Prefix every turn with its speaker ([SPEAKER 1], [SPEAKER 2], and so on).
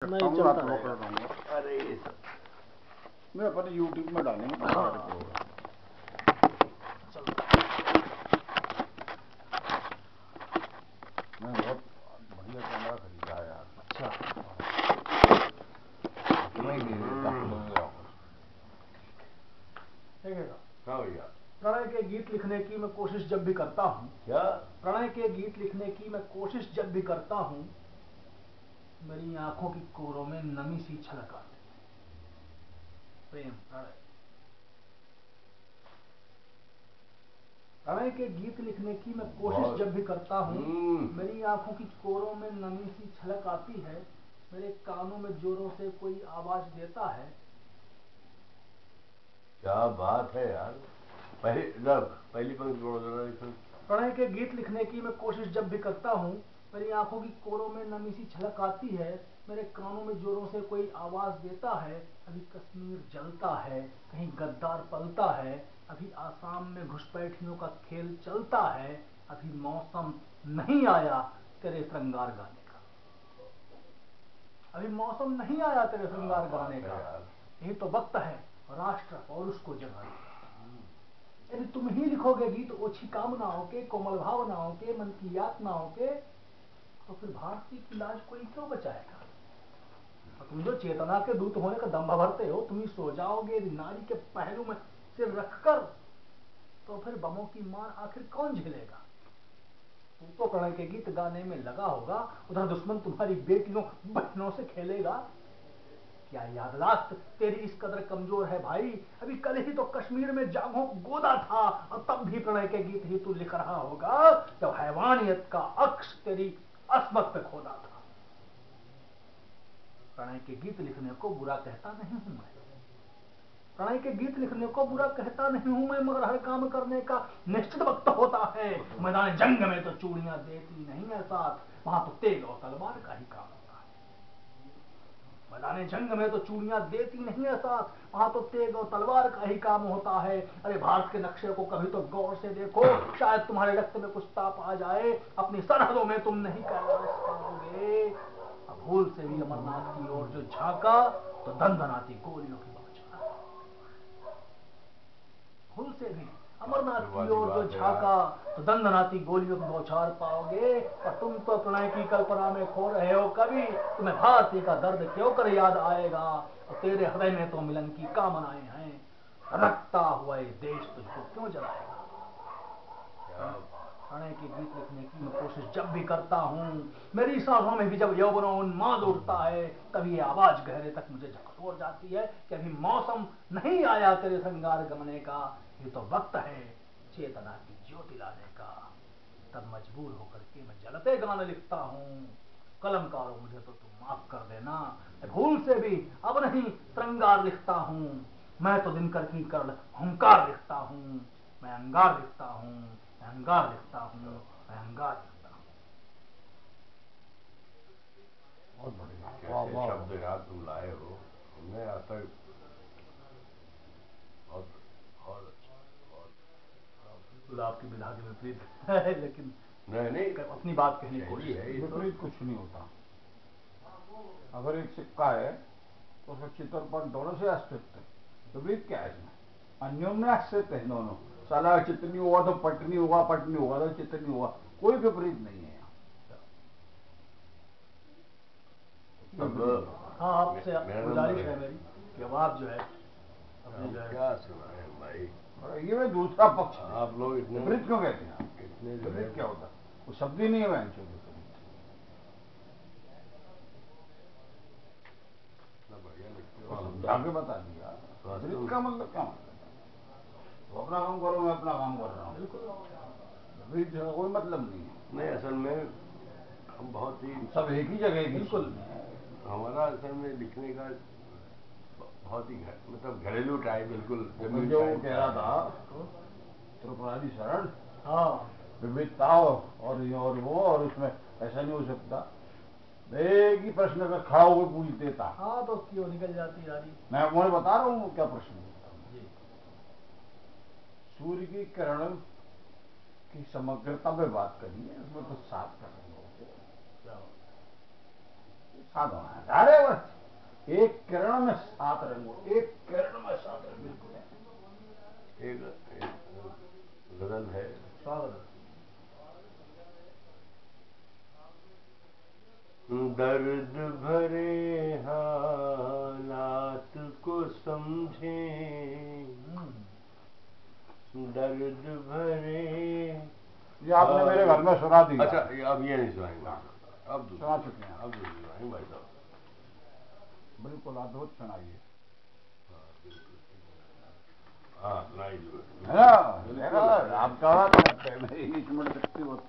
[SPEAKER 1] नहीं चलता रहेगा।
[SPEAKER 2] अरे ये सब
[SPEAKER 3] मैं अपने YouTube में डालेंगे तो सारे प्रोग्राम। मैं बहुत बढ़िया कैमरा खरीदा है यार।
[SPEAKER 2] अच्छा
[SPEAKER 3] तुम्हें ही दे देता हूँ।
[SPEAKER 1] देखेगा
[SPEAKER 2] हाँ भैया।
[SPEAKER 1] प्रणय के गीत लिखने की मैं कोशिश जब भी करता हूँ,
[SPEAKER 2] क्या
[SPEAKER 1] प्रणय के गीत लिखने की मैं कोशिश जब भी करता हूँ, मेरी आंखों की कोरों में नमी सी छलक आती है। प्रेम प्रणय प्रणय के गीत लिखने की मैं कोशिश जब भी करता हूँ, मेरी आंखों की कोरों में नमी सी छलक आती है, मेरे कानों में जोरों से कोई आवाज देता है।
[SPEAKER 2] क्या बात है यार। पहली पंक्ति बोलो जरा।
[SPEAKER 1] प्रणय के गीत लिखने की मैं कोशिश जब भी करता हूँ, मेरी आंखों की कोरों में नमी सी छलक आती है, मेरे कानों में जोरों से कोई आवाज देता है। अभी कश्मीर जलता है, कहीं गद्दार पलता है, अभी आसाम में घुसपैठियों का खेल चलता है, अभी मौसम नहीं आया तेरे श्रृंगार गाने का, अभी मौसम नहीं आया तेरे श्रृंगार गाने का। यही तो वक्त है राष्ट्र पौरुष को जगाने का। यदि तुम ही लिखोगे गीत ओछी कामनाओं के, कोमल भावनाओं के, मन की यातनाओं के, तो फिर भारतीय की लाज कोई क्यों बचाएगा। और तुम जो चेतना के दूत होने का दंभ भरते हो, तुम ही सो जाओगे यदि नारी के पहलू में सिर रखकर, तो फिर बमों की मार आखिर कौन झेलेगा। तू तो प्रणय के गीत गाने में लगा होगा, उधर दुश्मन तुम्हारी बेटियों बहनों से खेलेगा। क्या याददाश्त तेरी इस कदर कमजोर है भाई। अभी कल ही तो कश्मीर में जागों को गोदा था, और तब भी प्रणय के गीत ही तू लिख रहा होगा जब हैवानियत का अक्ष तेरी अस्मत पे खोदा था। प्रणय के गीत लिखने को बुरा कहता नहीं हूं मैं, प्रणय के गीत लिखने को बुरा कहता नहीं हूं मैं, मगर हर काम करने का निश्चित वक्त होता है। मैदान जंग में तो चूड़ियां देती नहीं है साथ, वहां तो तेग और तलवार का ही काम होता है। मैदान जंग में तो चूड़ियां देती नहीं है साथ, वहां तो तेग और तलवार का ही काम होता है। अरे भारत के नक्शे को कभी तो गौर से देखो, शायद तुम्हारे रक्त में कुछ ताप आ जाए, अपनी सरहदों में तुम नहीं कैलाश पाओगे। अब भूल से भी अमरनाथ की ओर जो झांका तो दंदनाती गोलियों की बौछार, भूल से भी अमरनाथ की ओर जो झांका तो दंदनाती गोलियों की बौछार पाओगे। और तुम तो प्रणय की कल्पना में खो रहे हो कभी, तुम्हें भारती का दर्द क्यों कर याद आएगा। और तेरे हृदय में तो मिलन की कामनाएं हैं, रखता हुआ ये देश तुझको क्यों जलाएगा। प्रणय के गीत लिखने की मैं कोशिश जब भी करता हूँ, मेरी सांसों में भी जब यौवनोन्माद उठता है, तभी ये आवाज गहरे तक मुझे झकझोर जाती है कि अभी मौसम नहीं आया तेरे श्रृंगार गमने का, ये तो वक्त है चेतना की ज्योति लाने का। तब मजबूर होकर के मैं जलते गाने लिखता हूँ। कलमकारों मुझे तो तुम माफ कर देना, भूल से भी अब नहीं श्रृंगार लिखता हूँ। मैं तो दिनकर की कर्ण हुंकार लिखता हूँ, मैं अंगार लिखता हूँ, मैं अंगार लिखता हूँ, मैं अंगार लिखता हूँ।
[SPEAKER 3] बहुत बढ़िया।
[SPEAKER 2] कैसे शब्द याद तुम लाए हो, हमने आज तक बहुत
[SPEAKER 1] बिल्कुल आपकी विधा के विपरीत है, लेकिन
[SPEAKER 2] नहीं
[SPEAKER 1] अपनी बात कहने की कोशिश
[SPEAKER 2] है।
[SPEAKER 3] विपरीत कुछ नहीं होता। अगर एक सिक्का है तो उसका चित्रपट दोनों से अस्तित्व है, विपरीत क्या है इसमें। अन्योन्य अस्तित्व है दोनों। साला चित्र नहीं हुआ तो पट नहीं हुआ, पट नहीं हुआ तो चित्र नहीं हुआ, कोई विपरीत नहीं है यहाँ।
[SPEAKER 1] हाँ, आपसे गुजारिश है मेरी कि अब आप जो है अपने जो है
[SPEAKER 2] क्या सुनाए भाई।
[SPEAKER 3] ये मैं दूसरा पक्ष
[SPEAKER 2] आप लोग इतने
[SPEAKER 3] विपरीत क्यों कहते हैं।
[SPEAKER 2] इतने
[SPEAKER 3] विपरीत क्या होता, वो शब्द ही नहीं है मैं
[SPEAKER 2] बढ़िया लिखते हो।
[SPEAKER 3] समझा के बता दिया। विपरीत का मतलब क्या मतलब, तो अपना काम करो, मैं अपना काम कर रहा हूँ, विपरीत का कोई मतलब नहीं है।
[SPEAKER 2] नहीं, असल में हम बहुत ही
[SPEAKER 3] सब एक ही जगह की।
[SPEAKER 1] बिल्कुल
[SPEAKER 2] हमारा असल में लिखने का बहुत ही मतलब घरेलू टाइप, बिल्कुल जमीन
[SPEAKER 3] जो
[SPEAKER 2] टाइप
[SPEAKER 3] कह रहा था त्रिपुरारी शरण,
[SPEAKER 2] हाँ
[SPEAKER 3] विविधता और वो, और उसमें ऐसा नहीं हो सकता। एक ही प्रश्न अगर खड़ा होकर पूछ देता,
[SPEAKER 1] हाँ तो क्यों निकल जाती यारी।
[SPEAKER 3] मैं मुझे बता रहा हूँ क्या प्रश्न है।
[SPEAKER 1] जी
[SPEAKER 3] सूर्य की किरण की समग्रता में बात करिए, उसमें तो 7 किरण होते, साधन है सारे वर्ष एक किरण में 7 रंग, एक किरण में 7 रंग, बिल्कुल है।
[SPEAKER 2] एक गजल है,
[SPEAKER 3] साधन
[SPEAKER 2] दर्द भरे हालात को समझें, दर्द भरे।
[SPEAKER 3] ये आपने मेरे घर में सुना दी।
[SPEAKER 2] अच्छा, अब ये नहीं सुनाएंगे, अब
[SPEAKER 3] सुना चुके हैं,
[SPEAKER 2] अब दूसरी सुनाएंगे भाई साहब।
[SPEAKER 3] बिल्कुल अद्भुत सुनाइए।
[SPEAKER 2] हाँ सुनाइए
[SPEAKER 3] है ना, आपका मेरी स्मृति शक्ति बहुत